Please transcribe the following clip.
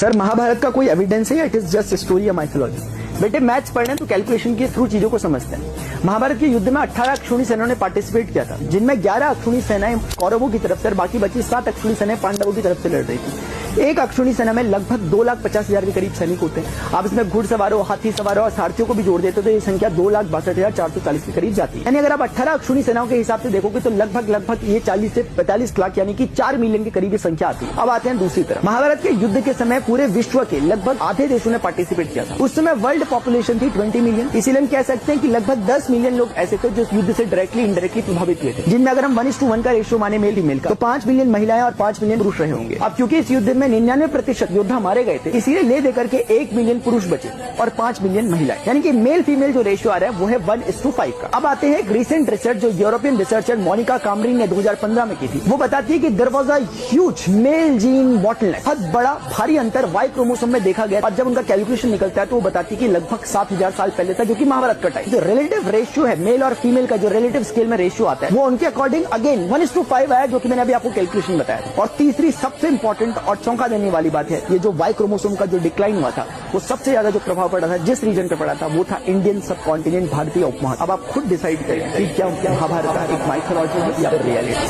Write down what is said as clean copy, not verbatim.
Sir Mahabharat का कोई evidence है या इट इज जस्ट स्टोरी या माइथोलॉजी? बेटे मैथ्स पढ़ने तो कैलकुलेशन के थ्रू चीजों को समझते हैं। महाभारत के युद्ध में 18 अक्षौणी सेनाओं ने पार्टिसिपेट किया था, जिनमें 11 अक्षौणी सेनाएं कौरवों की तरफ से और बाकी बची 7 अक्षौणी सेनाएं पांडवों की तरफ से लड़ रही थी। एक अक्षौणी सेना में लगभग 2,50,000 के करीब सैनिक होते हैं। आप इसमें घुड़सवारों, हाथी सवारों और सारथियों को भी जोड़ देते तो ये संख्या 2,62,440 के करीब जाती है। यानी अगर आप 18 अक्षौणी सेनाओं के हिसाब से देखोगे तो लगभग ये 40 से 45 लाख यानी कि 4 मिलियन के करीब ये संख्या आती है। अब आते हैं दूसरी तरफ। महाभारत के युद्ध के समय पूरे विश्व के लगभग आधे देशों ने पार्टिसिपेट किया था। उस समय वर्ल्ड पॉपुलेशन थी 20 मिलियन। इसीलिए हम कह सकते हैं कि लगभग 10 मिलियन लोग ऐसे थे जो इस युद्ध से डायरेक्टली इनडायरेक्टली प्रभावित हुए थे, जिनमें अगर हम 1:1 का रेशियो माने मेल फीमेल का तो 5 मिलियन महिलाएं और 5 मिलियन पुरुष रहे होंगे। अब क्योंकि इस युद्ध में 99% योद्धा मारे गए थे, इसीलिए ले देकर के 1 मिलियन पुरुष बचे और 5 मिलियन महिलाएं, यानी कि मेल फीमेल जो रेशियो आ रहा है वो है 1:5 का। अब आते हैं एक रिसेंट रिसर्च जो यूरोपियन रिसर्चर मोनिका कामरिन ने 2015 में की थी। वो बताती है कि there was a huge male gene bottleneck, बहुत बड़ा भारी अंतर वाई क्रोमोसोम में देखा गया और जब उनका कैलकुलेशन निकलता है तो वो बताती है कि लगभग 7,000 साल पहले था, जो कि महाभारत का टाइम। जो रिलेटिव रेशियो है मेल और फीमेल का, जो रिलेटिव स्केल में रेशियो आता है वो उनके अकॉर्डिंग अगेन 1:5 आया, जो कि मैंने अभी आपको कैलकुलेशन बताया। और तीसरी सबसे इंपॉर्टेंट और चौंका देने वाली बात है, ये जो वाई क्रोमोसोम का जो डिक्लाइन हुआ था वो सबसे ज्यादा जो प्रभाव पड़ा था जिस रीजन पे पड़ा था वो था इंडियन सब कॉन्टिनेंट, भारतीय उपमहाद्वीप। अब आप खुद डिसाइड करें कि क्या महाभारत का एक माइथोलॉजी है या रियलिटी।